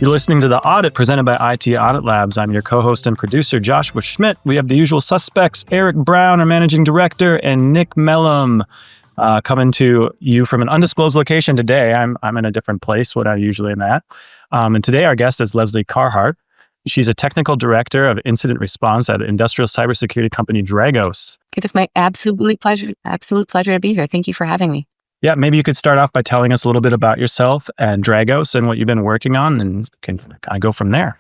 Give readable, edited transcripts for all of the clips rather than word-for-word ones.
You're listening to The Audit, presented by IT Audit Labs. I'm your co-host and producer, Joshua Schmidt. We have the usual suspects, Eric Brown, our managing director, and Nick Mellum, coming to you from an undisclosed location today. I'm in a different place, what I usually am at. And today our guest is Leslie Carhartt. She's a technical director of incident response at industrial cybersecurity company Dragos. It is my absolute pleasure to be here. Thank you for having me. Yeah, maybe you could start off by telling us a little bit about yourself and Dragos and what you've been working on, and can kind of go from there.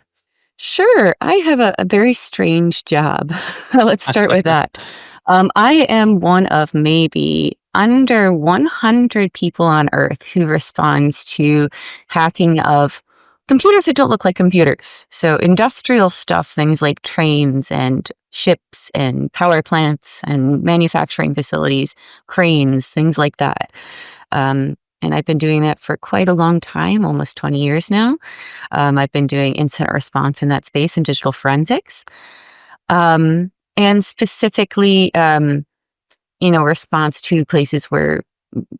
Sure. I have a very strange job. Let's start with that. I am one of maybe under 100 people on Earth who responds to hacking of computers that don't look like computers. So industrial stuff, things like trains and ships and power plants and manufacturing facilities, cranes, things like that. And I've been doing that for quite a long time, almost 20 years now. I've been doing incident response in that space and digital forensics. And specifically, response to places where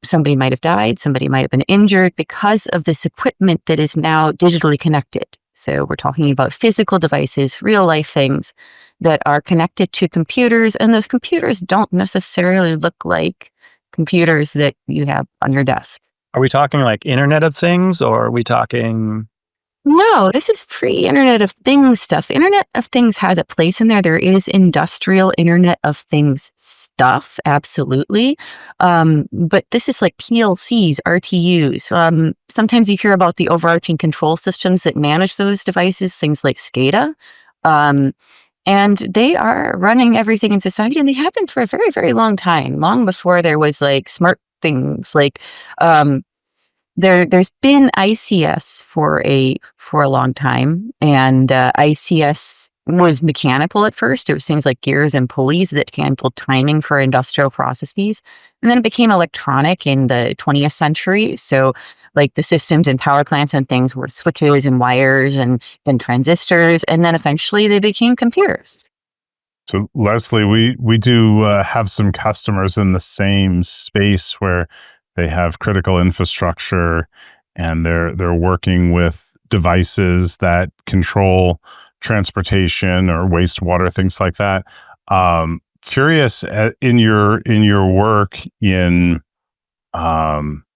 somebody might have died, somebody might have been injured because of this equipment that is now digitally connected. So we're talking about physical devices, real life things that are connected to computers, and those computers don't necessarily look like computers that you have on your desk. Are we talking like Internet of Things, or are we talking... No, this is pre-Internet of Things stuff. Internet of Things has a place in there. There is industrial Internet of Things stuff, absolutely. But this is like PLCs, RTUs. Sometimes you hear about the overarching control systems that manage those devices, things like SCADA. And they are running everything in society, and they have been for a very, very long time, long before there was like smart things like... There's been ICS for a long time, and ICS was mechanical at first. It was things like gears and pulleys that handled timing for industrial processes, and then it became electronic in the 20th century. So, like the systems and power plants and things were switches and wires, and then transistors, and then eventually they became computers. So, Leslie, we do have some customers in the same space where they have critical infrastructure, and they're working with devices that control transportation or wastewater, things like that. Curious in your work in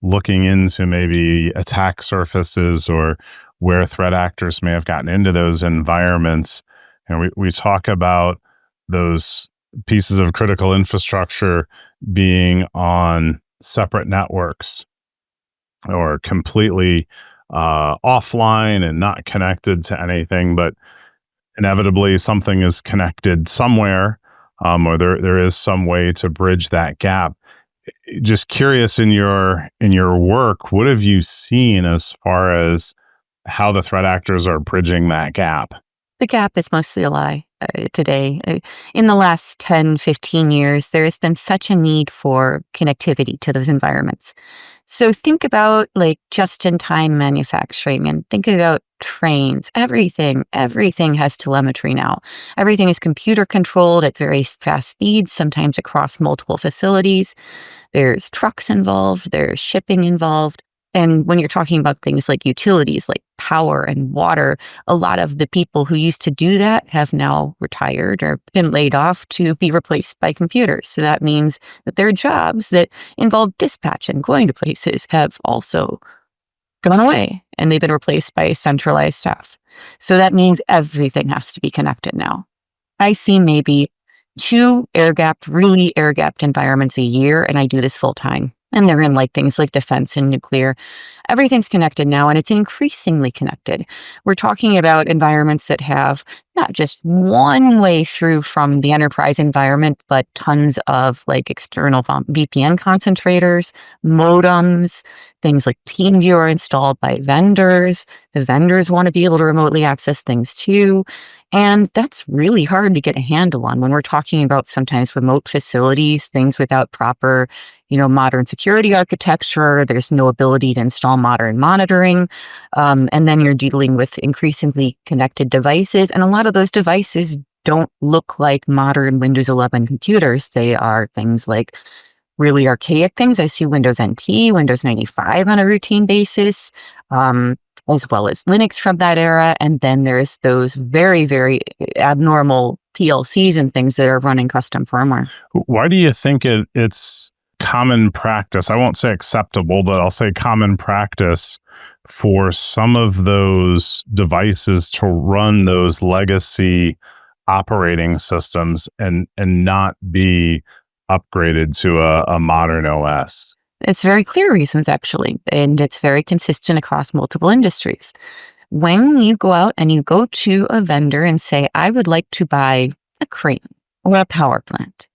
looking into maybe attack surfaces or where threat actors may have gotten into those environments. And we talk about those pieces of critical infrastructure being on separate networks or completely offline and not connected to anything, but inevitably something is connected somewhere, or there is some way to bridge that gap. Just curious, in your work, what have you seen as far as how the threat actors are bridging that gap? The gap is mostly a lie today. In the last 10, 15 years, there has been such a need for connectivity to those environments. So think about like just-in-time manufacturing, and think about trains. Everything has telemetry now. Everything is computer controlled at very fast speeds, sometimes across multiple facilities. There's trucks involved, there's shipping involved. And when you're talking about things like utilities, like power and water, a lot of the people who used to do that have now retired or been laid off to be replaced by computers. So that means that their jobs that involve dispatch and going to places have also gone away, and they've been replaced by centralized staff. So that means everything has to be connected now. I see maybe 2 really air-gapped environments a year, and I do this full time. And they're in like things like defense and nuclear. Everything's connected now, and it's increasingly connected. We're talking about environments that have not just one way through from the enterprise environment, but tons of like external VPN concentrators, modems, things like TeamViewer installed by vendors. The vendors want to be able to remotely access things too. And that's really hard to get a handle on when we're talking about sometimes remote facilities, things without proper, modern security architecture. There's no ability to install modern monitoring. And then you're dealing with increasingly connected devices. And a lot of those devices don't look like modern Windows 11 computers. They are things like really archaic things. I see Windows NT, Windows 95 on a routine basis. as well as Linux from that era. And then there's those very, very abnormal PLCs and things that are running custom firmware. Why do you think it's common practice? I won't say acceptable, but I'll say common practice for some of those devices to run those legacy operating systems and not be upgraded to a modern OS? It's very clear reasons, actually, and it's very consistent across multiple industries. When you go out and you go to a vendor and say, I would like to buy a crane or a power plant,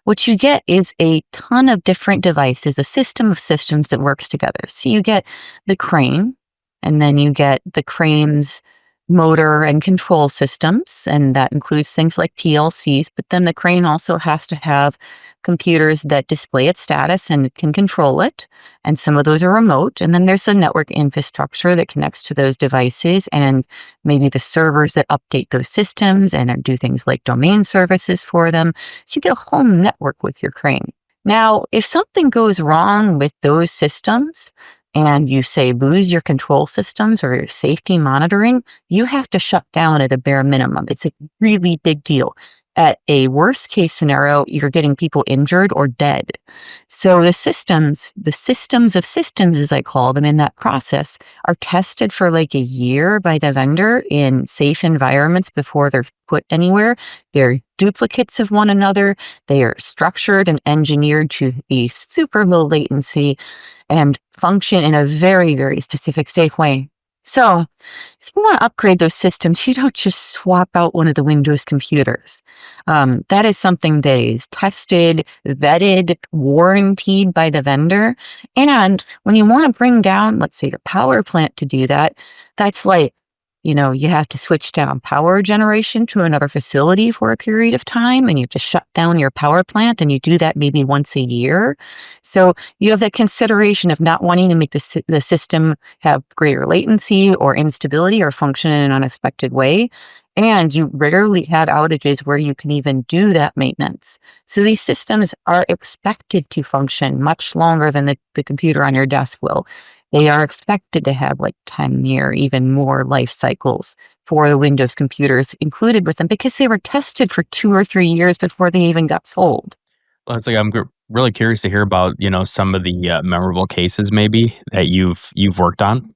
what you get is a ton of different devices, a system of systems that works together. So you get the crane, and then you get the crane's motor and control systems, and that includes things like PLCs, but then the crane also has to have computers that display its status and can control it, and some of those are remote, and then there's the network infrastructure that connects to those devices, and maybe the servers that update those systems and do things like domain services for them, so you get a whole network with your crane. Now, if something goes wrong with those systems, and you say lose your control systems or your safety monitoring, you have to shut down at a bare minimum. It's a really big deal. At a worst case scenario, you're getting people injured or dead. So the systems of systems, as I call them in that process, are tested for like a year by the vendor in safe environments before they're put anywhere. They're duplicates of one another. They are structured and engineered to be super low latency and function in a very, very specific safe way. So if you want to upgrade those systems, you don't just swap out one of the Windows computers. That is something that is tested, vetted, warranted by the vendor. And when you want to bring down, let's say, your power plant to do that, that's like, you have to switch down power generation to another facility for a period of time, and you have to shut down your power plant, and you do that maybe once a year. So you have that consideration of not wanting to make the system have greater latency or instability or function in an unexpected way. And you rarely have outages where you can even do that maintenance. So these systems are expected to function much longer than the computer on your desk will. They are expected to have like 10-year, even more life cycles for the Windows computers included with them because they were tested for 2 or 3 years before they even got sold. Well, it's like I'm really curious to hear about some of the memorable cases maybe that you've worked on.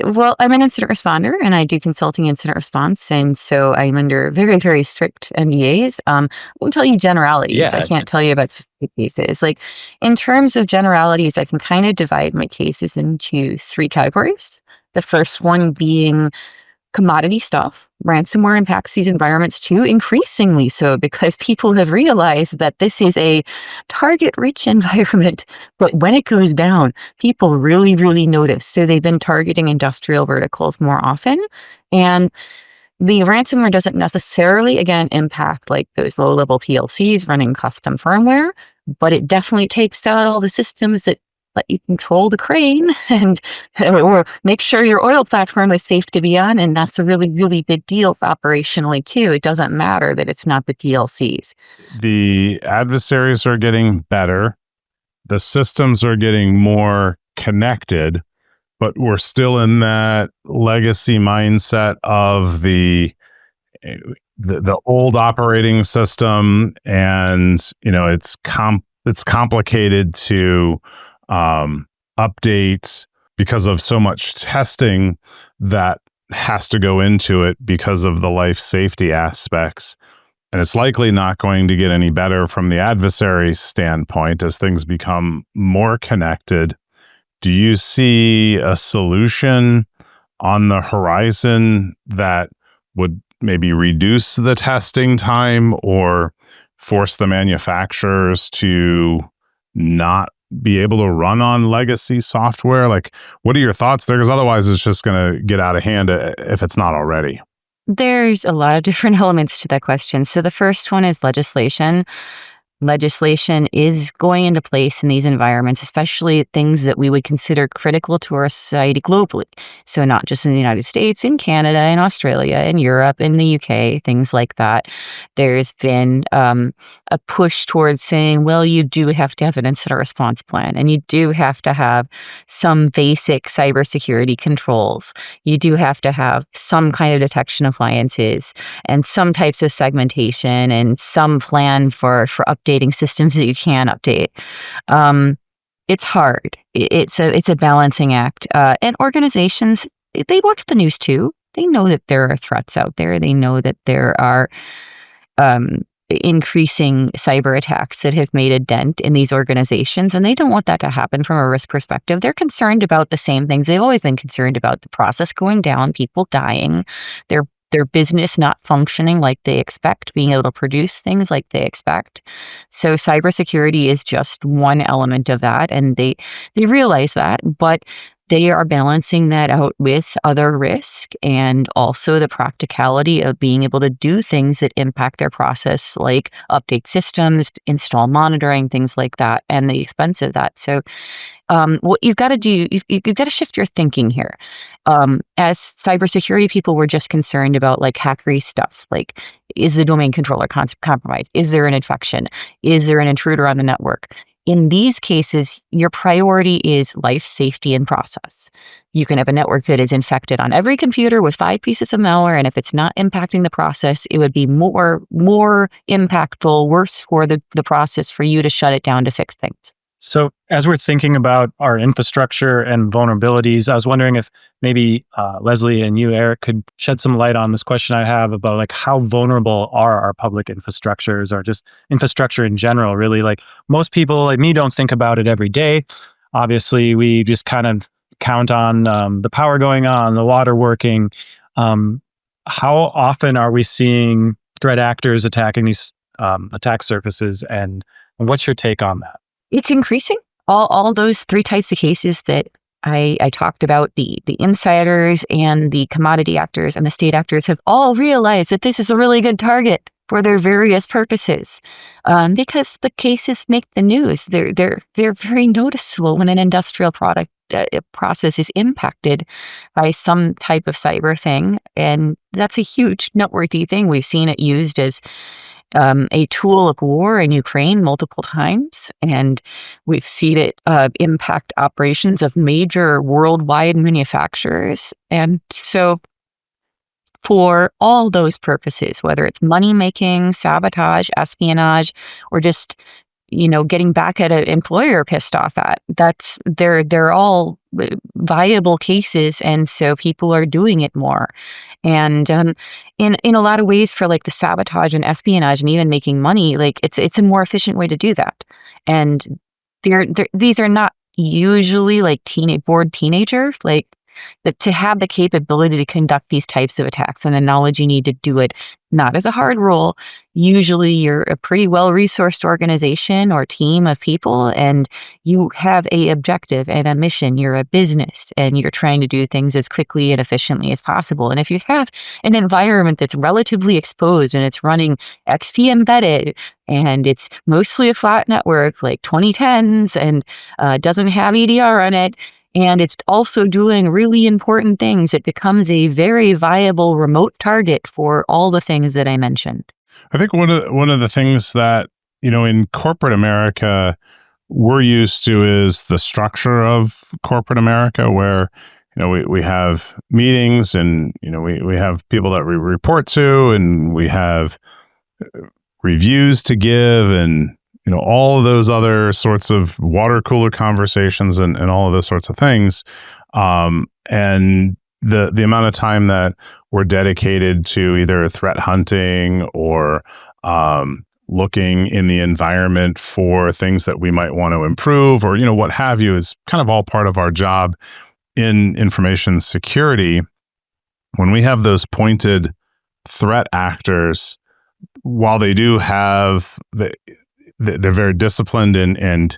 Well, I'm an incident responder and I do consulting incident response. And so I'm under very, very strict NDAs. I won't tell you generalities. Yeah. I can't tell you about specific cases. Like in terms of generalities, I can kind of divide my cases into 3 categories. The first one being commodity stuff. Ransomware impacts these environments too, increasingly so because people have realized that this is a target-rich environment. But when it goes down, people really, really notice. So they've been targeting industrial verticals more often. And the ransomware doesn't necessarily, again, impact like those low-level PLCs running custom firmware, but it definitely takes out all the systems that let you control the crane and or make sure your oil platform is safe to be on. And that's a really, really big deal operationally too. It doesn't matter that it's not the PLCs. The adversaries are getting better. The systems are getting more connected, but we're still in that legacy mindset of the old operating system, and it's complicated to update because of so much testing that has to go into it because of the life safety aspects. And it's likely not going to get any better from the adversary's standpoint as things become more connected. Do you see a solution on the horizon that would maybe reduce the testing time or force the manufacturers to not be able to run on legacy software? Like, what are your thoughts there? Because otherwise it's just going to get out of hand if it's not already. There's a lot of different elements to that question. So the first one is legislation. legislation is going into place in these environments, especially things that we would consider critical to our society globally. So not just in the United States, in Canada, in Australia, in Europe, in the UK, things like that. There's been a push towards saying, well, you do have to have an incident response plan, and you do have to have some basic cybersecurity controls. You do have to have some kind of detection appliances and some types of segmentation and some plan for updating systems that you can update. It's hard. It's a balancing act. And organizations, they watch the news too. They know that there are threats out there. They know that there are increasing cyber attacks that have made a dent in these organizations, and they don't want that to happen from a risk perspective. They're concerned about the same things they've always been concerned about: the process going down, people dying, their business not functioning like they expect, being able to produce things like they expect. So cybersecurity is just one element of that, and they realize that, but they are balancing that out with other risk and also the practicality of being able to do things that impact their process, like update systems, install monitoring, things like that, and the expense of that. So what you've got to do, you've got to shift your thinking here. As cybersecurity people, we're just concerned about like hackery stuff. Like, is the domain controller compromised? Is there an infection? Is there an intruder on the network? In these cases, your priority is life, safety, and process. You can have a network that is infected on every computer with 5 pieces of malware, and if it's not impacting the process, it would be more impactful, worse for the process for you to shut it down to fix things. So as we're thinking about our infrastructure and vulnerabilities, I was wondering if maybe Leslie and you, Eric, could shed some light on this question I have about like how vulnerable are our public infrastructures, or just infrastructure in general, really. Like most people like me don't think about it every day. Obviously, we just kind of count on the power going on, the water working. How often are we seeing threat actors attacking these attack surfaces, and what's your take on that? It's increasing. All those 3 types of cases that I talked about, the insiders and the commodity actors and the state actors have all realized that this is a really good target for their various purposes, because the cases make the news. They're very noticeable when an industrial product process is impacted by some type of cyber thing, and that's a huge noteworthy thing. We've seen it used as a tool of war in Ukraine multiple times, and we've seen it impact operations of major worldwide manufacturers. And so for all those purposes, whether it's money making, sabotage, espionage, or just getting back at an employer pissed off at, they're all viable cases, and so people are doing it more. And in a lot of ways, for like the sabotage and espionage and even making money, like it's a more efficient way to do that. And these are not usually like bored teenagers. Like to have the capability to conduct these types of attacks and the knowledge you need to do it, not as a hard role. Usually you're a pretty well-resourced organization or team of people, and you have a objective and a mission. You're a business, and you're trying to do things as quickly and efficiently as possible. And if you have an environment that's relatively exposed and it's running XP embedded, and it's mostly a flat network like 2010s and doesn't have EDR on it, and it's also doing really important things, it becomes a very viable remote target for all the things that I mentioned. I think one of the things that, in corporate America, we're used to is the structure of corporate America, where, we have meetings, and, we have people that we report to, and we have reviews to give, and all of those other sorts of water cooler conversations and all of those sorts of things. And the amount of time that we're dedicated to either threat hunting or looking in the environment for things that we might want to improve, or, what have you, is kind of all part of our job in information security. When we have those pointed threat actors, while they do have they're very disciplined, and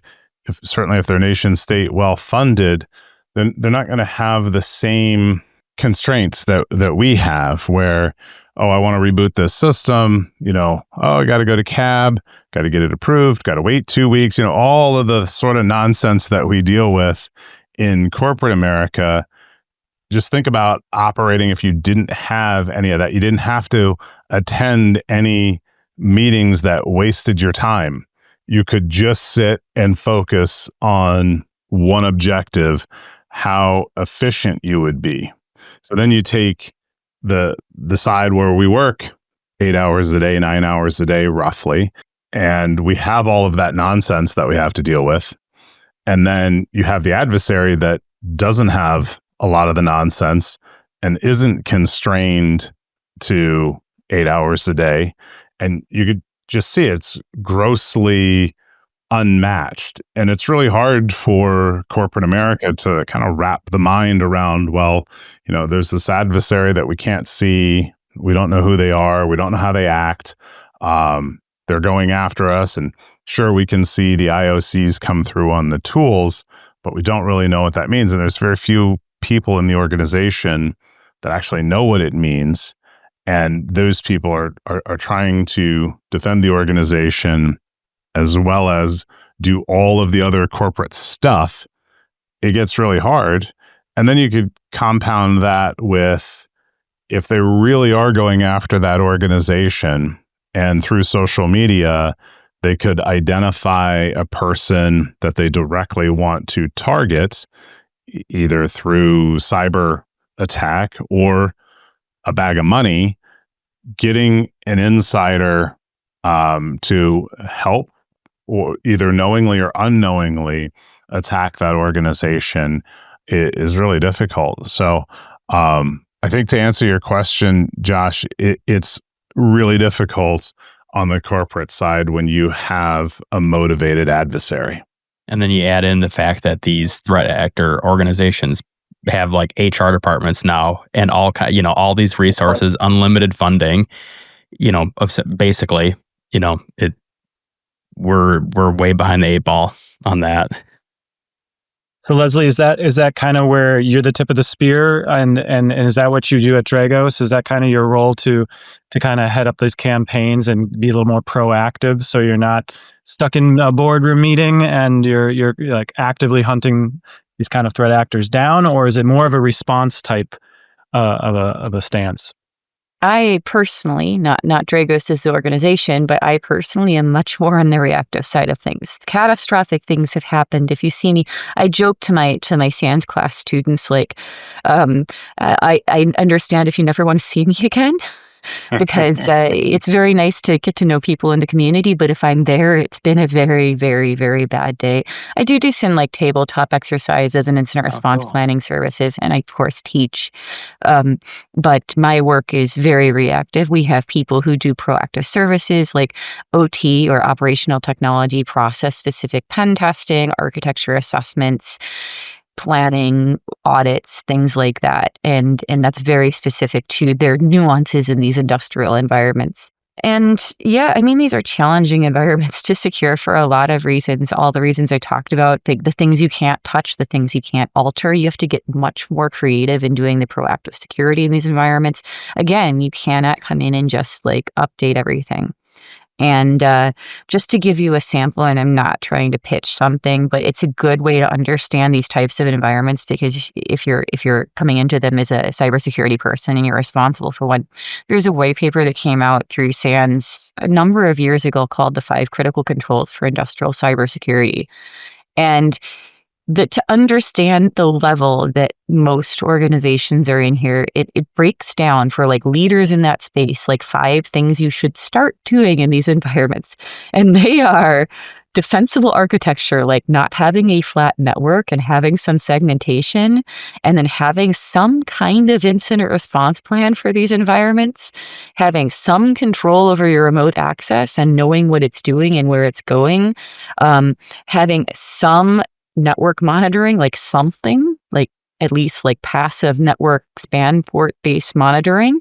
certainly if they're nation state well funded, then they're not going to have the same constraints that we have, where oh, I want to reboot this system, I got to go to CAB, got to get it approved, got to wait 2 weeks, all of the sort of nonsense that we deal with in corporate America. Just think about operating if you didn't have any of that. You didn't have to attend any meetings that wasted your time. You could just sit and focus on one objective, how efficient you would be. So then you take the side where we work 8 hours a day, 9 hours a day, roughly, and we have all of that nonsense that we have to deal with. And then you have the adversary that doesn't have a lot of the nonsense and isn't constrained to 8 hours a day. And you could just see it's grossly unmatched. And it's really hard for corporate America to kind of wrap the mind around, there's this adversary that we can't see. We don't know who they are. We don't know how they act. They're going after us. And sure, we can see the IOCs come through on the tools, but we don't really know what that means. And there's very few people in the organization that actually know what it means. And those people are trying to defend the organization as well as do all of the other corporate stuff. It gets really hard. And then you could compound that with, if they really are going after that organization and through social media, they could identify a person that they directly want to target, either through cyber attack or a bag of money. Getting an insider to help, or either knowingly or unknowingly attack that organization is really difficult. So I think to answer your question, Josh, it's really difficult on the corporate side when you have a motivated adversary. And then you add in the fact that these threat actor organizations have like HR departments now and all these resources, unlimited funding, basically, we're way behind the 8 ball on that. So Leslie, is that kind of where you're the tip of the spear, and is that what you do at Dragos? Is that kind of your role to kind of head up these campaigns and be a little more proactive, so you're not stuck in a boardroom meeting and you're like actively hunting these kind of threat actors down, or is it more of a response type of a stance? I personally, not Dragos as the organization, but I personally am much more on the reactive side of things. Catastrophic things have happened. If you see me, I joke to my SANS class students, like, I understand if you never want to see me again, because it's very nice to get to know people in the community. But if I'm there, it's been a very, very, very bad day. I do some like tabletop exercises and incident response planning services, and I of course teach. But my work is very reactive. We have people who do proactive services like OT or operational technology, process specific pen testing, architecture assessments, planning, audits, things like that. And that's very specific to their nuances in these industrial environments. And yeah, I mean, these are challenging environments to secure for a lot of reasons. All the reasons I talked about, the things you can't touch, the things you can't alter. You have to get much more creative in doing the proactive security in these environments. Again, you cannot come in and just like update everything. And just to give you a sample, and I'm not trying to pitch something, but it's a good way to understand these types of environments, because if you're coming into them as a cybersecurity person and you're responsible for one, there's a white paper that came out through SANS a number of years ago called the 5 Critical Controls for Industrial Cybersecurity. And to understand the level that most organizations are in here, it breaks down for like leaders in that space, like 5 things you should start doing in these environments. And they are defensible architecture, like not having a flat network and having some segmentation, and then having some kind of incident response plan for these environments, having some control over your remote access and knowing what it's doing and where it's going, having some network monitoring, like something like at least like passive network span port based monitoring,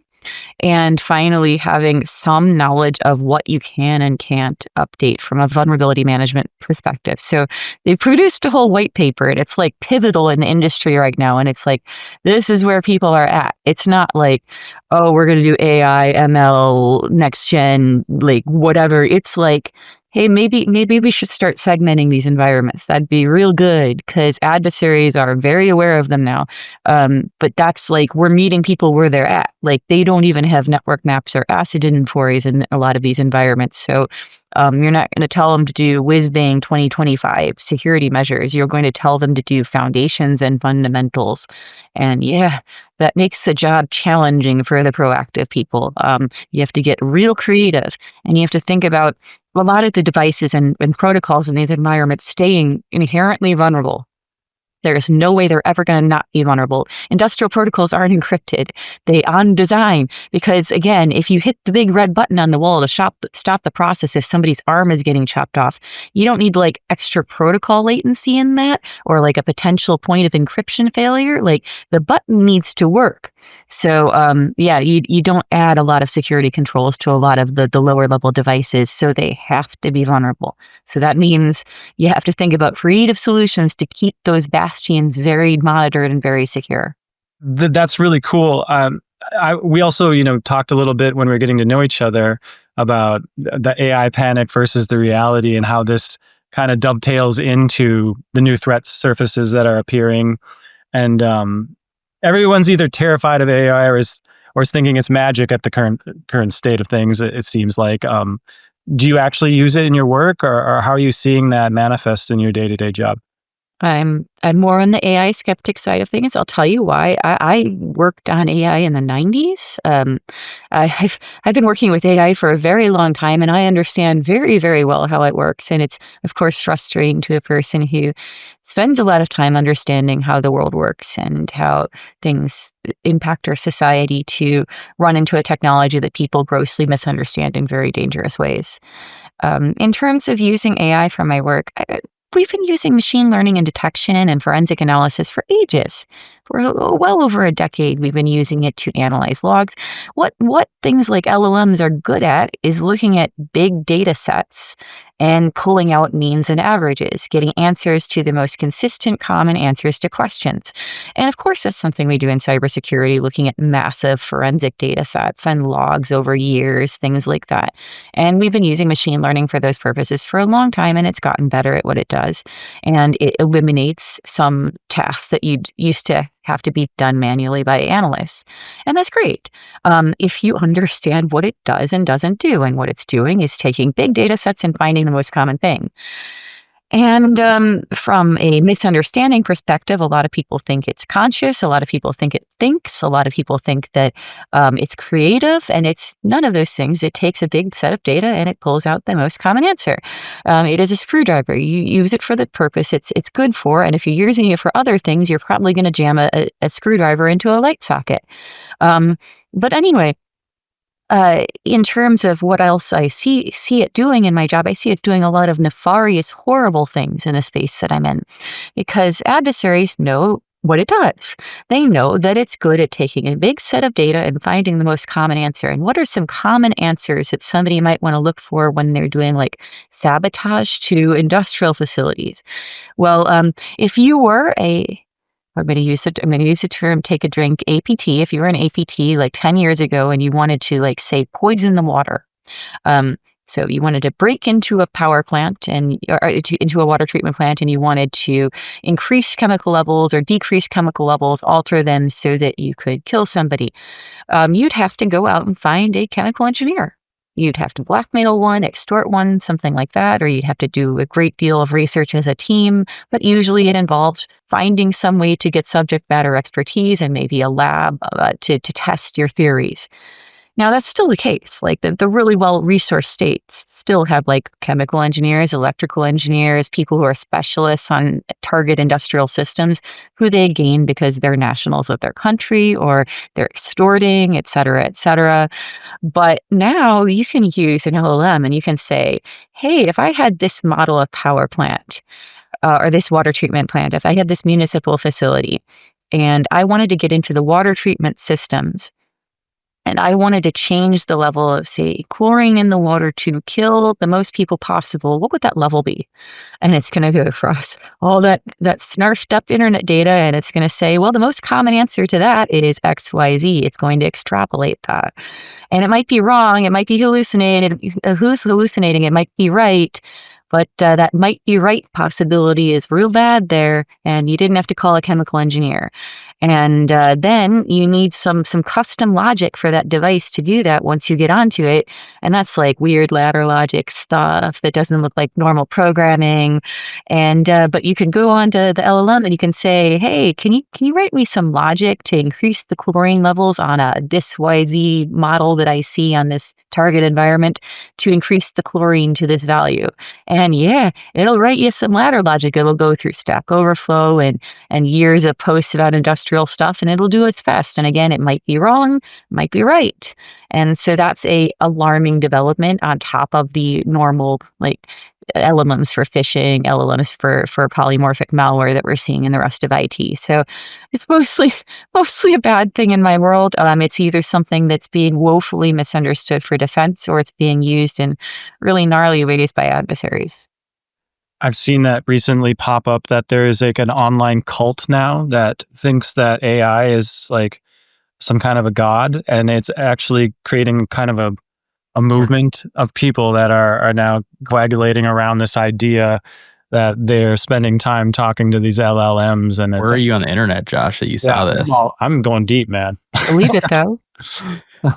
And finally, having some knowledge of what you can and can't update from a vulnerability management perspective. So they produced a whole white paper, and it's like pivotal in the industry right now. And it's like, this is where people are at. It's not like, oh, we're going to do AI, ML, next gen, like whatever. It's like, hey, maybe we should start segmenting these environments. That'd be real good because adversaries are very aware of them now. But that's like, we're meeting people where they're at. Like, they don't even have network maps or asset inventories in a lot of these environments. So you're not going to tell them to do whiz-bang 2025 security measures. You're going to tell them to do foundations and fundamentals. And yeah, that makes the job challenging for the proactive people. You have to get real creative, and you have to think about a lot of the devices and protocols in these environments staying inherently vulnerable. There is no way they're ever going to not be vulnerable. Industrial protocols aren't encrypted. They on design because, again, if you hit the big red button on the wall to stop the process if somebody's arm is getting chopped off, you don't need like extra protocol latency in that or like a potential point of encryption failure. Like, the button needs to work. So yeah, you don't add a lot of security controls to a lot of the lower level devices, so they have to be vulnerable. So that means you have to think about creative solutions to keep those bastions very monitored and very secure. That's really cool. We also, talked a little bit when we were getting to know each other about the AI panic versus the reality and how this kind of dovetails into the new threat surfaces that are appearing. And everyone's either terrified of AI or is thinking it's magic at the current state of things. It seems like. Do you actually use it in your work, or how are you seeing that manifest in your day-to-day job? I'm more on the AI skeptic side of things. I'll tell you why. I worked on AI in the 90s. I've been working with AI for a very long time, and I understand very, very well how it works. And it's, of course, frustrating to a person who spends a lot of time understanding how the world works and how things impact our society to run into a technology that people grossly misunderstand in very dangerous ways. In terms of using AI for my work, we've been using machine learning and detection and forensic analysis for ages. For well over a decade, we've been using it to analyze logs. What things like LLMs are good at is looking at big data sets and pulling out means and averages, getting answers to the most consistent common answers to questions. And of course, that's something we do in cybersecurity, looking at massive forensic data sets and logs over years, things like that. And we've been using machine learning for those purposes for a long time, and it's gotten better at what it does. And it eliminates some tasks that you used to have to be done manually by analysts. And that's great. If you understand what it does and doesn't do, and what it's doing is taking big data sets and finding the most common thing. And from a misunderstanding perspective, a lot of people think it's conscious. A lot of people think it thinks. A lot of people think that it's creative, and it's none of those things. It takes a big set of data and it pulls out the most common answer. It is a screwdriver. You use it for the purpose it's good for, and if you're using it for other things, you're probably going to jam a screwdriver into a light socket. But anyway, in terms of what else I see it doing in my job, I see it doing a lot of nefarious, horrible things in the space that I'm in, because adversaries know what it does. They know that it's good at taking a big set of data and finding the most common answer. And what are some common answers that somebody might want to look for when they're doing like sabotage to industrial facilities? Well, if you were I'm going to use the term take a drink, APT. If you were an APT like 10 years ago and you wanted to, like, say, poison the water. So you wanted to break into a power plant into a water treatment plant, and you wanted to increase chemical levels or decrease chemical levels, alter them so that you could kill somebody. You'd have to go out and find a chemical engineer. You'd have to blackmail one, extort one, something like that, or you'd have to do a great deal of research as a team. But usually it involved finding some way to get subject matter expertise and maybe a lab to test your theories. Now, that's still the case. Like the really well-resourced states still have like chemical engineers, electrical engineers, people who are specialists on target industrial systems who they gain because they're nationals of their country or they're extorting, et cetera, et cetera. But now you can use an LLM and you can say, hey, if I had this model of power plant or this water treatment plant, if I had this municipal facility and I wanted to get into the water treatment systems, and I wanted to change the level of, say, chlorine in the water to kill the most people possible, what would that level be? And it's going to go across all that snarfed up internet data, and it's going to say, well, the most common answer to that is XYZ. It's going to extrapolate that. And it might be wrong. It might be hallucinated. Who's hallucinating? It might be right. But that might be right possibility is real bad there, and you didn't have to call a chemical engineer. And then you need some custom logic for that device to do that once you get onto it. And that's like weird ladder logic stuff that doesn't look like normal programming. And but you can go onto the LLM and you can say, hey, can you write me some logic to increase the chlorine levels on this YZ model that I see on this target environment to increase the chlorine to this value? And yeah, it'll write you some ladder logic. It'll go through Stack Overflow and years of posts about industrial stuff, and it'll do its best. And again, it might be wrong, might be right. And so that's a alarming development on top of the normal like LLMs for phishing, LLMs for polymorphic malware that we're seeing in the rest of IT. So it's mostly a bad thing in my world. It's either something that's being woefully misunderstood for defense, or it's being used in really gnarly ways by adversaries. I've seen that recently pop up that there is like an online cult now that thinks that AI is like some kind of a god, and it's actually creating kind of a movement of people that are now coagulating around this idea that they're spending time talking to these LLMs. And where are you on the internet, Josh, that you saw this? Well, I'm going deep, man. Believe it though.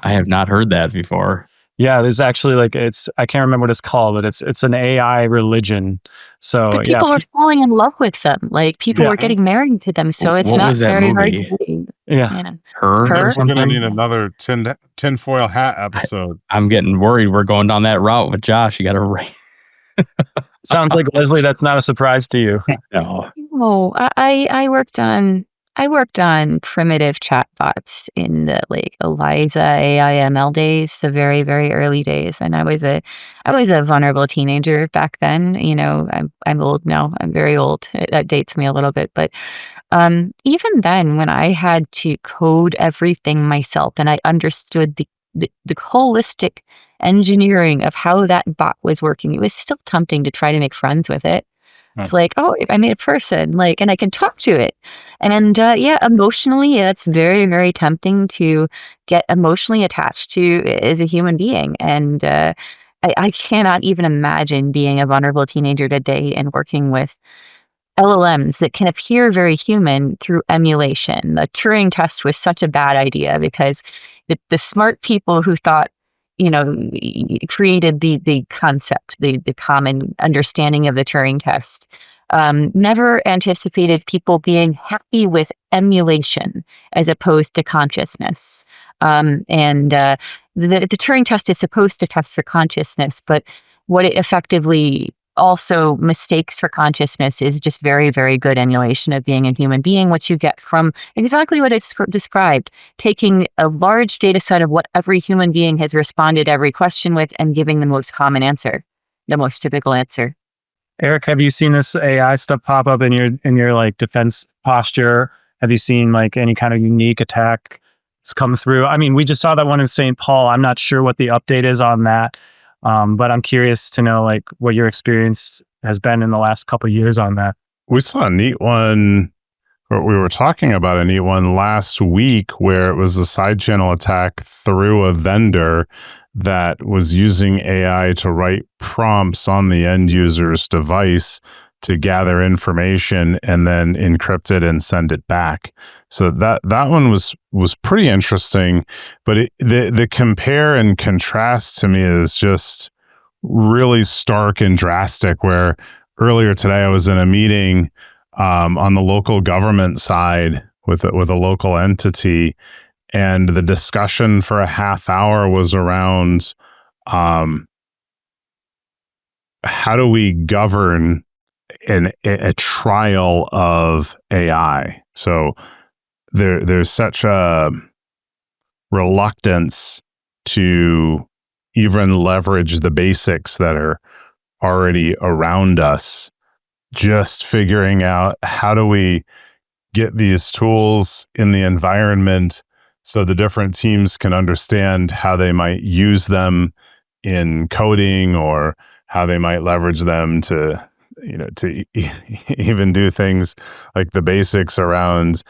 I have not heard that before. Yeah, there's actually like I can't remember what it's called, but it's an AI religion. So but people are falling in love with them. Like people are getting married to them. So it's not very hard to do. Yeah. Her. We're going to need another tinfoil hat episode. I'm getting worried we're going down that route with Josh. You got to write. Sounds like, Leslie, that's not a surprise to you. No. No, I worked on primitive chatbots in the like ELIZA AIML days, the very, very early days. And I was a vulnerable teenager back then. You know, I'm old now. I'm very old. That dates me a little bit. But even then, when I had to code everything myself and I understood the holistic engineering of how that bot was working, it was still tempting to try to make friends with it. It's like, oh, I made a person, like, and I can talk to it. And emotionally, that's very, very tempting to get emotionally attached to as a human being. And I cannot even imagine being a vulnerable teenager today and working with LLMs that can appear very human through emulation. The Turing test was such a bad idea because the smart people who thought, created the concept, the common understanding of the Turing test, never anticipated people being happy with emulation as opposed to consciousness. The Turing test is supposed to test for consciousness, but what it effectively also mistakes for consciousness is just very, very good emulation of being a human being, which you get from exactly what it's described, taking a large data set of what every human being has responded to every question with and giving the most common answer, the most typical answer. Eric, have you seen this AI stuff pop up in your like defense posture? Have you seen like any kind of unique attack that's come through? I mean, we just saw that one in St. Paul. I'm not sure what the update is on that. But I'm curious to know like what your experience has been in the last couple of years on that. We saw a neat one, or we were talking about a neat one last week where it was a side channel attack through a vendor that was using AI to write prompts on the end user's device to gather information and then encrypt it and send it back. So that one was pretty interesting, but the compare and contrast to me is just really stark and drastic. Where earlier today I was in a meeting on the local government side with a local entity, and the discussion for a half hour was around how do we govern a trial of AI. So there's such a reluctance to even leverage the basics that are already around us. Just figuring out how do we get these tools in the environment so the different teams can understand how they might use them in coding, or how they might leverage them to, even do things like the basics around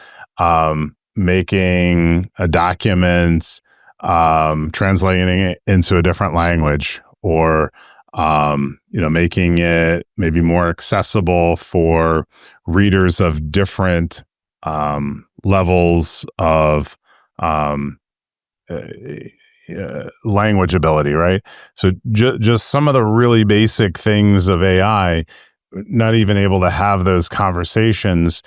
making a document, translating it into a different language, or making it maybe more accessible for readers of different levels of language ability, right? So just some of the really basic things of AI, not even able to have those conversations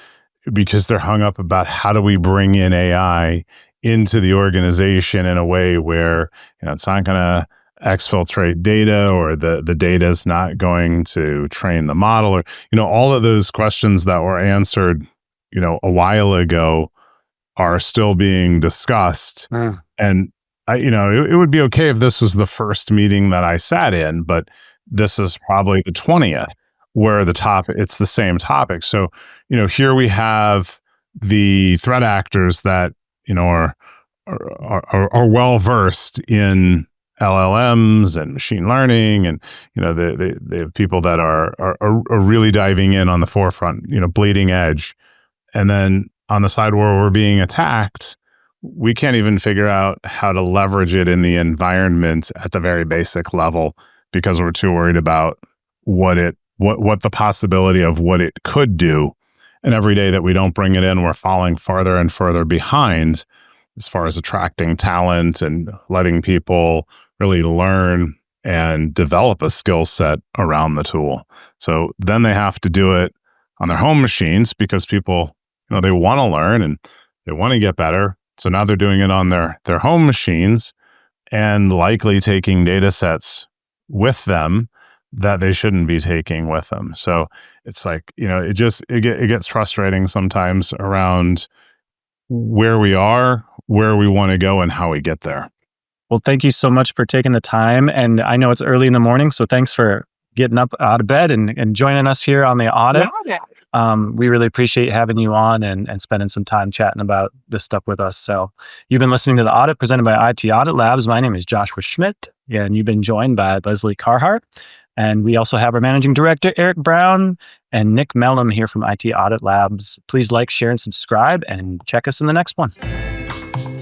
because they're hung up about how do we bring in AI into the organization in a way where it's not going to exfiltrate data, or the data is not going to train the model, or all of those questions that were answered a while ago are still being discussed. And it would be okay if this was the first meeting that I sat in, but this is probably the 20th where it's the same topic. So, here we have the threat actors that, are well versed in LLMs and machine learning, and they have people that are really diving in on the forefront, bleeding edge. And then on the side where we're being attacked, we can't even figure out how to leverage it in the environment at the very basic level because we're too worried about what the possibility of what it could do. And every day that we don't bring it in, we're falling farther and further behind as far as attracting talent and letting people really learn and develop a skill set around the tool. So then they have to do it on their home machines because people, they want to learn and they want to get better. So now they're doing it on their home machines and likely taking data sets with them that they shouldn't be taking with them. So it's like, it gets frustrating sometimes around where we are, where we want to go, and how we get there. Well, thank you so much for taking the time. And I know it's early in the morning, so thanks for getting up out of bed and joining us here on the audit. We really appreciate having you on and spending some time chatting about this stuff with us. So you've been listening to The Audit presented by IT Audit Labs. My name is Joshua Schmidt, and you've been joined by Leslie Carhartt. And we also have our managing director, Eric Brown, and Nick Mellum here from IT Audit Labs. Please like, share, and subscribe, and check us in the next one.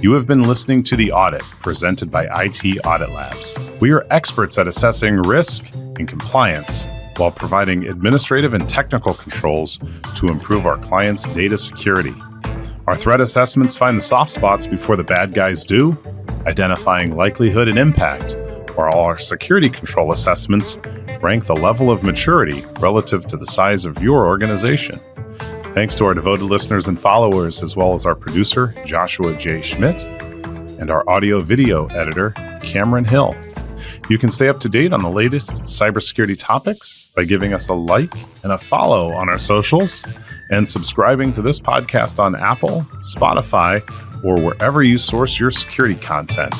You have been listening to The Audit, presented by IT Audit Labs. We are experts at assessing risk and compliance while providing administrative and technical controls to improve our clients' data security. Our threat assessments find the soft spots before the bad guys do, identifying likelihood and impact, while our security control assessments rank the level of maturity relative to the size of your organization. Thanks to our devoted listeners and followers, as well as our producer, Joshua J. Schmidt, and our audio-video editor, Cameron Hill. You can stay up to date on the latest cybersecurity topics by giving us a like and a follow on our socials and subscribing to this podcast on Apple, Spotify, or wherever you source your security content.